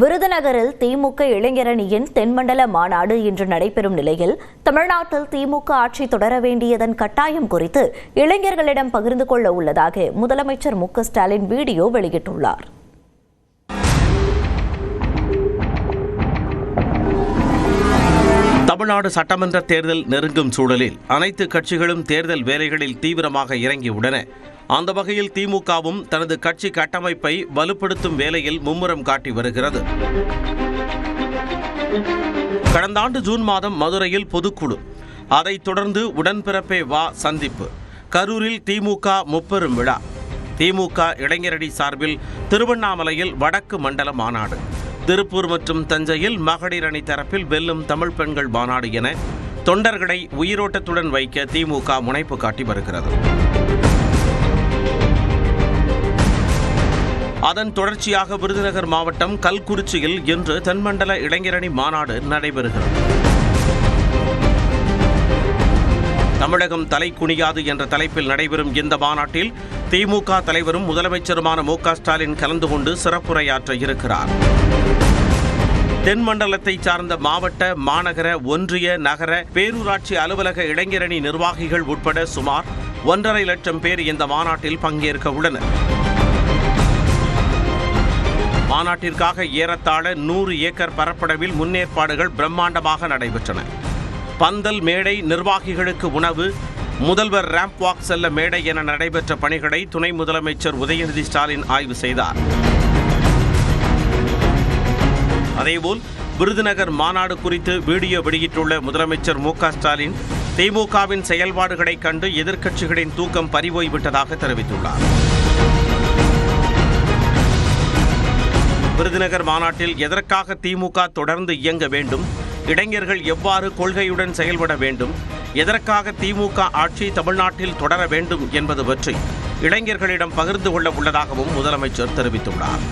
விருதுநகரில் திமுக இளைஞரணியின் தென்மண்டல மாநாடு இன்று நடைபெறும் நிலையில் தமிழ்நாட்டில் திமுக ஆட்சி தொடர வேண்டியதன் கட்டாயம் குறித்து இளைஞர்களிடம் பகிர்ந்து கொள்ள உள்ளதாக முதலமைச்சர் மு.க.ஸ்டாலின் வீடியோ வெளியிட்டுள்ளார். தமிழ்நாடு சட்டமன்ற தேர்தல் நெருங்கும் சூழலில் அனைத்து கட்சிகளும் தேர்தல் வேலைகளில் தீவிரமாக இறங்கியுள்ளன. அந்த வகையில் திமுகவும் தனது கட்சி கட்டமைப்பை வலுப்படுத்தும் வேலையில் மும்முரம் காட்டி வருகிறது. கடந்த ஆண்டு ஜூன் மாதம் மதுரையில் பொதுக்குழு, அதைத் தொடர்ந்து உடன்பிறப்பே வா சந்திப்பு, கரூரில் திமுக முப்பெரும் விழா, திமுக இளைஞரணி சார்பில் திருவண்ணாமலையில் வடக்கு மண்டல மாநாடு, திருப்பூர் மற்றும் தஞ்சையில் மகளிர் அணி தரப்பில் வெல்லும் தமிழ் பெண்கள் மாநாடு என தொண்டர்களை உயிரோட்டத்துடன் வைக்க திமுக முனைப்பு காட்டி வருகிறது. அதன் தொடர்ச்சியாக விருதுநகர் மாவட்டம் கல்குறிச்சியில் இன்று தென்மண்டல இளைஞரணி மாநாடு நடைபெறுகிறது. தமிழகம் தலை குனியாது என்ற தலைப்பில் நடைபெறும் இந்த மாநாட்டில் திமுக தலைவரும் முதலமைச்சருமான மு.க.ஸ்டாலின் கலந்து கொண்டு சிறப்புரையாற்ற இருக்கிறார். தென்மண்டலத்தை சார்ந்த மாவட்ட, மாநகர, ஒன்றிய, நகர, பேரூராட்சி அலுவலக இளைஞரணி நிர்வாகிகள் உட்பட சுமார் 1.5 லட்சம் பேர் இந்த மாநாட்டில் பங்கேற்க உள்ளனர். மாநாட்டிற்காக ஏறத்தாழ 100 ஏக்கர் பரப்பளவில் முன்னேற்பாடுகள் பிரம்மாண்டமாக நடைபெற்றன. பந்தல், மேடை, நிர்வாகிகளுக்கு உணவு, முதல்வர் ரேம்ப் வாக் செல்ல மேடை என நடைபெற்ற பணிகளை துணை முதலமைச்சர் உதயநிதி ஸ்டாலின் ஆய்வு செய்தார். அதேபோல் விருதுநகர் மாநாடு குறித்து வீடியோ வெளியிட்டுள்ள முதலமைச்சர் மு.க.ஸ்டாலின் திமுகவின் செயல்பாடுகளை கண்டு எதிர்க்கட்சிகளின் தூக்கம் பறிபோய்விட்டதாக தெரிவித்துள்ளார். விருதுநகர் மாநாட்டில் எதற்காக திமுக தொடர்ந்து இயங்க வேண்டும், இளைஞர்கள் எவ்வாறு கொள்கையுடன் செயல்பட வேண்டும், எதற்காக திமுக ஆட்சி தமிழ்நாட்டில் தொடர வேண்டும் என்பது பற்றி இளைஞர்களிடம் பகிர்ந்து கொள்ள உள்ளதாகவும் முதலமைச்சர் தெரிவித்துள்ளார்.